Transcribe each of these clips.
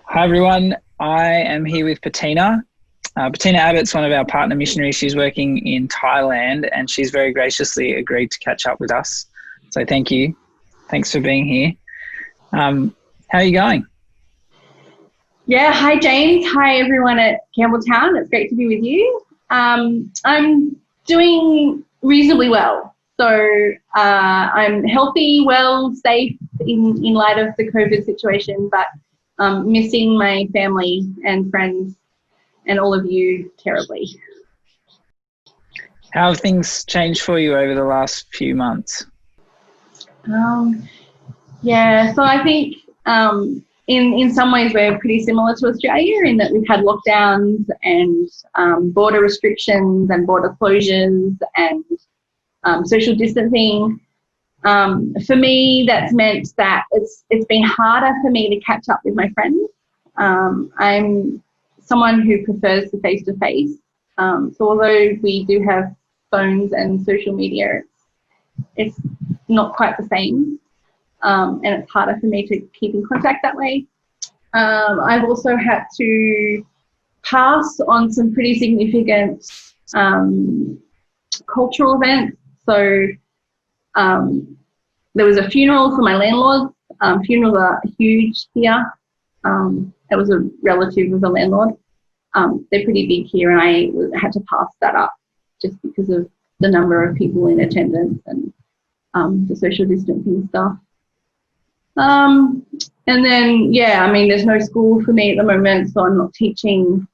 Hi everyone, I am here with Petina. Petina Abbott's one of our partner missionaries. She's working in Thailand and she's very graciously agreed to catch up with us. So thank you. Thanks for being here. How are you going? Yeah, hi James. Hi everyone at Campbelltown. It's great to be with you. I'm doing reasonably well. So I'm healthy, well, safe in light of the COVID situation, but missing my family and friends and all of you terribly. How have things changed for you over the last few months? Yeah, so I think in some ways we're pretty similar to Australia in that we've had lockdowns and border restrictions and border closures and social distancing. For me, that's meant that it's been harder for me to catch up with my friends. I'm someone who prefers the face-to-face. So although we do have phones and social media, it's not quite the same. And it's harder for me to keep in contact that way. I've also had to pass on some pretty significant cultural events. So there was a funeral for my landlord. Funerals are huge here. It was a relative of the landlord. They're pretty big here, and I had to pass that up just because of the number of people in attendance and the social distancing stuff. And then, yeah, I mean, there's no school for me at the moment, so I'm not teaching.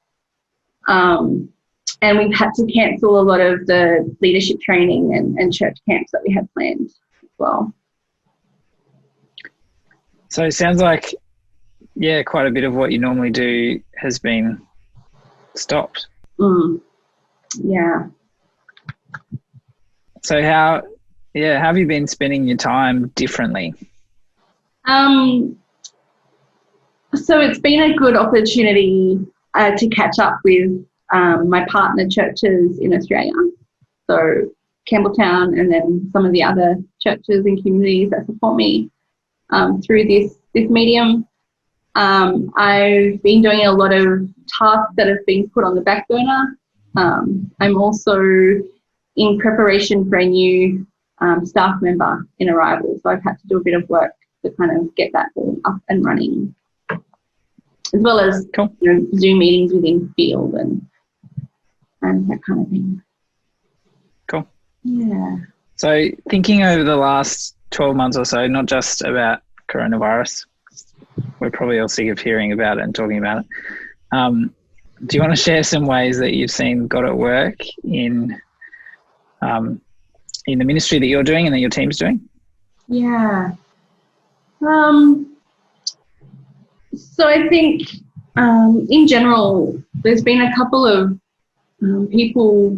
And we've had to cancel a lot of the leadership training and church camps that we had planned as well. So it sounds like, yeah, quite a bit of what you normally do has been stopped. Yeah. So how have you been spending your time differently? So it's been a good opportunity to catch up with my partner churches in Australia. So Campbelltown and then some of the other churches and communities that support me through this medium. I've been doing a lot of tasks that have been put on the back burner. I'm also in preparation for a new staff member in arrival. So I've had to do a bit of work to kind of get that all up and running, as well as Cool. Zoom meetings within field and that kind of thing. Cool. Yeah. So thinking over the last 12 months or so, not just about coronavirus, we're probably all sick of hearing about it and talking about it. Do you want to share some ways that you've seen God at work in the ministry that you're doing and that your team's doing? Yeah. So I think in general, there's been a couple of people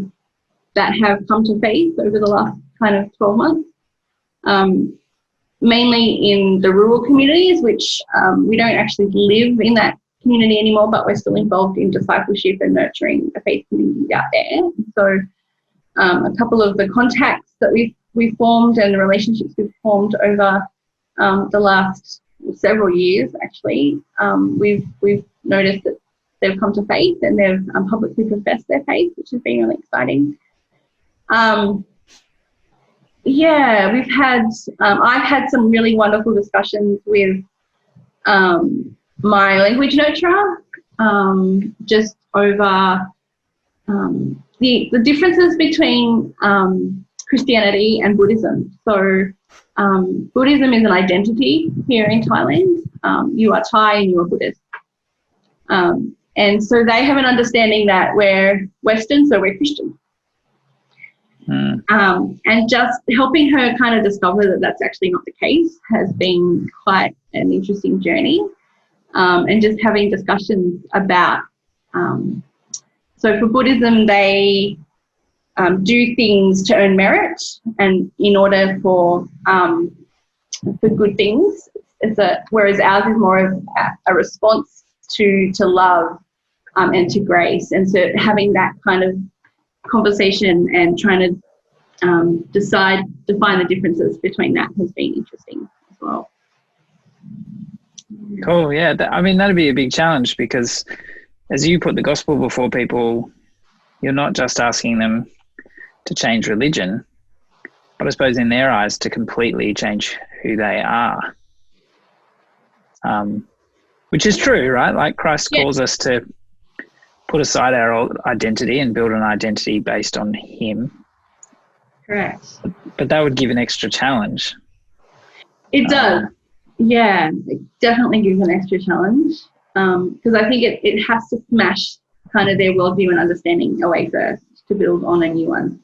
that have come to faith over the last kind of 12 months, mainly in the rural communities, which we don't actually live in that community anymore, but we're still involved in discipleship and nurturing a faith community out there. So a couple of the contacts that we've formed and the relationships we've formed over the last several years, actually, we've noticed that they've come to faith and they've publicly professed their faith, which has been really exciting. Yeah, I've had some really wonderful discussions with my language nurturer just over the differences between Christianity and Buddhism. So Buddhism is an identity here in Thailand. You are Thai and you are Buddhist. And so they have an understanding that we're Western, so we're Christian. And just helping her kind of discover that that's actually not the case has been quite an interesting journey. And just having discussions about, so for Buddhism, they do things to earn merit, and in order for good things, whereas ours is more of a response to love and to grace. And so having that kind of conversation and trying to define the differences between that has been interesting as well. Cool. Yeah. I mean, that'd be a big challenge because as you put the gospel before people, you're not just asking them to change religion, but I suppose in their eyes to completely change who they are. Which is true, right? Like Christ calls us to put aside our old identity and build an identity based on him. Correct. But that would give an extra challenge. It does. Yeah, it definitely gives an extra challenge because I think it has to smash kind of their worldview and understanding away first to build on a new one.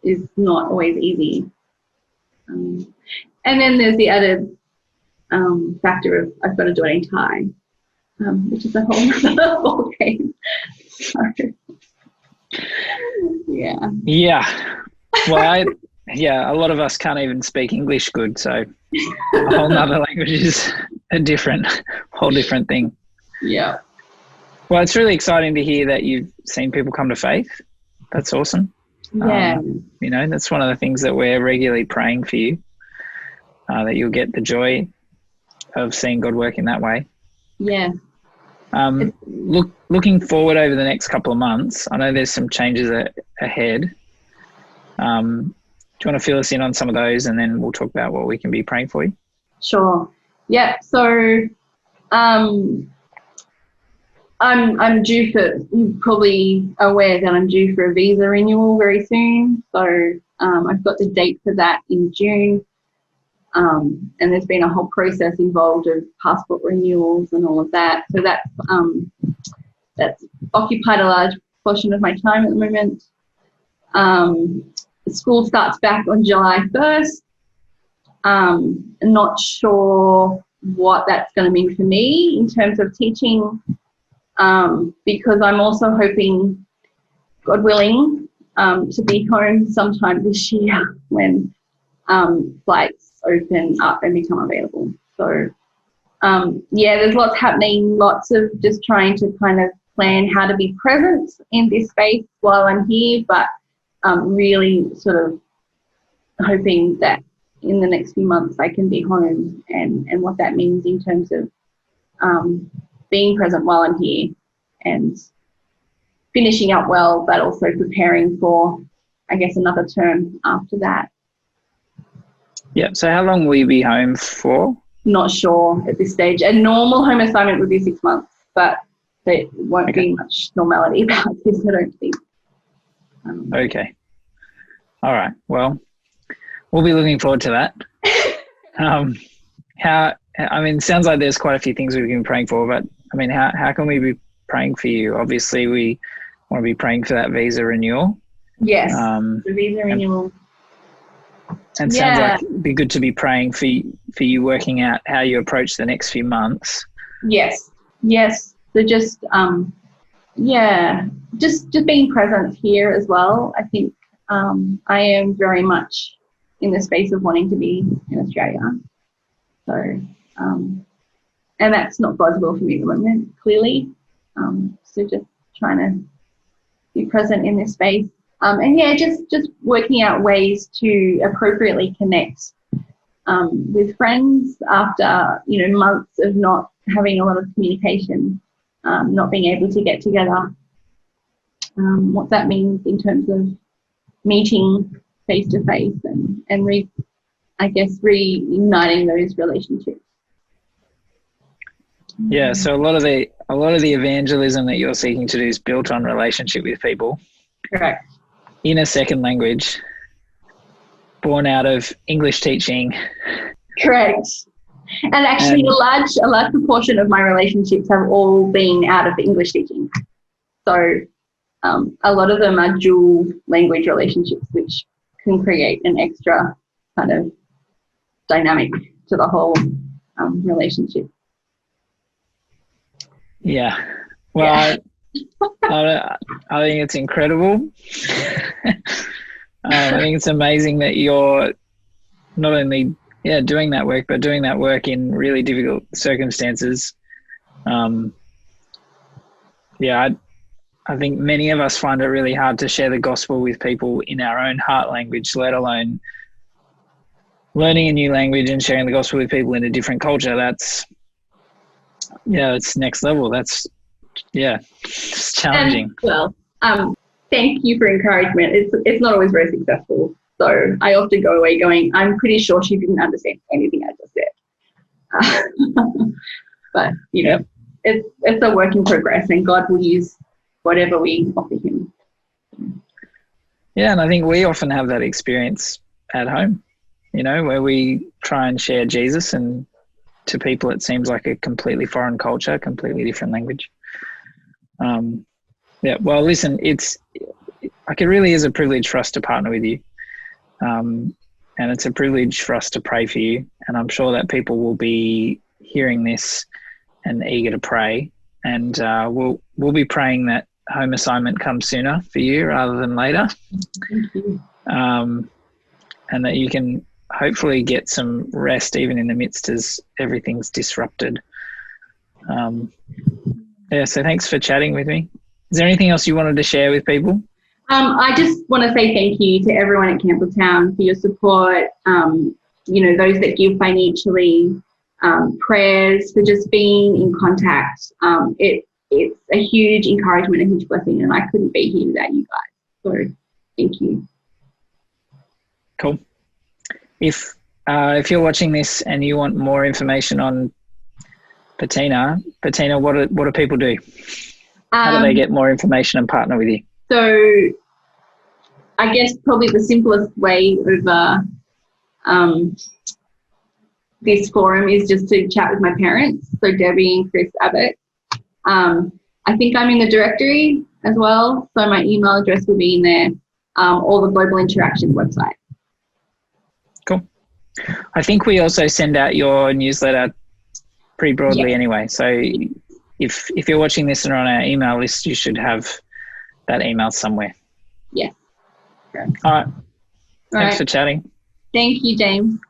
Is not always easy. And then there's the added factor of I've got a joining tie, which is a whole other ball game. So, yeah. Yeah. Well, a lot of us can't even speak English good, so a whole other language is whole different thing. Yeah. Well, it's really exciting to hear that you've seen people come to faith. That's awesome. Yeah. That's one of the things that we're regularly praying for you, that you'll get the joy of seeing God work in that way. Yeah. Looking forward over the next couple of months, I know there's some changes ahead. Do you want to fill us in on some of those and then we'll talk about what we can be praying for you? Sure. Yeah. So I'm due for, you're probably aware that I'm due for a visa renewal very soon. So I've got the date for that in June. And there's been a whole process involved of passport renewals and all of that. So that's occupied a large portion of my time at the moment. School starts back on July 1st. Not sure what that's going to mean for me in terms of teaching, because I'm also hoping, God willing, to be home sometime this year when flights open up and become available. So, there's lots happening, lots of just trying to kind of plan how to be present in this space while I'm here, but really sort of hoping that in the next few months I can be home and what that means in terms of being present while I'm here and finishing up well, but also preparing for, I guess, another term after that. Yeah. So how long will you be home for? Not sure at this stage. A normal home assignment would be 6 months, but there won't be much normality about this, I don't think. Okay. All right. Well, we'll be looking forward to that. It sounds like there's quite a few things we've been praying for, but how can we be praying for you? Obviously, we want to be praying for that visa renewal. Yes, the visa renewal. And sounds like it'd be good to be praying for you working out how you approach the next few months. Yes. So just being present here as well. I think I am very much in the space of wanting to be in Australia. So, and that's not God's will for me at the moment, clearly. So just trying to be present in this space. Just working out ways to appropriately connect with friends after, months of not having a lot of communication, not being able to get together. What that means in terms of meeting face to face and reuniting those relationships. Yeah, so a lot of the evangelism that you're seeking to do is built on relationship with people. Correct. In a second language, born out of English teaching. Correct. And actually a large proportion of my relationships have all been out of English teaching. So a lot of them are dual language relationships, which can create an extra kind of dynamic to the whole relationship. Yeah. Well, I think it's incredible. I think it's amazing that you're not only doing that work, but doing that work in really difficult circumstances. I think many of us find it really hard to share the gospel with people in our own heart language, let alone learning a new language and sharing the gospel with people in a different culture, it's next level. It's challenging. And, well, thank you for encouragement. It's not always very successful. So I often go away going, I'm pretty sure she didn't understand anything I just said. But, it's a work in progress, and God will use whatever we offer him. Yeah, and I think we often have that experience at home, where we try and share Jesus, and to people it seems like a completely foreign culture, completely different language. Well, listen, it really is a privilege for us to partner with you. And it's a privilege for us to pray for you. And I'm sure that people will be hearing this and eager to pray. And we'll be praying that home assignment comes sooner for you rather than later. Thank you. And that you can hopefully get some rest even in the midst as everything's disrupted. So thanks for chatting with me. Is there anything else you wanted to share with people? I just want to say thank you to everyone at Campbelltown for your support, those that give financially, prayers, for just being in contact. It's a huge encouragement, a huge blessing, and I couldn't be here without you guys. So thank you. Cool. If you're watching this and you want more information on Petina, what do people do? How do they get more information and partner with you? So I guess probably the simplest way over this forum is just to chat with my parents, so Debbie and Chris Abbott. I think I'm in the directory as well, so my email address will be in there, or the Global Interactions website. Cool. I think we also send out your newsletter pretty broadly anyway, so if you're watching this and are on our email list, you should have that email somewhere. Yeah. All right. Thanks for chatting. Thank you, James.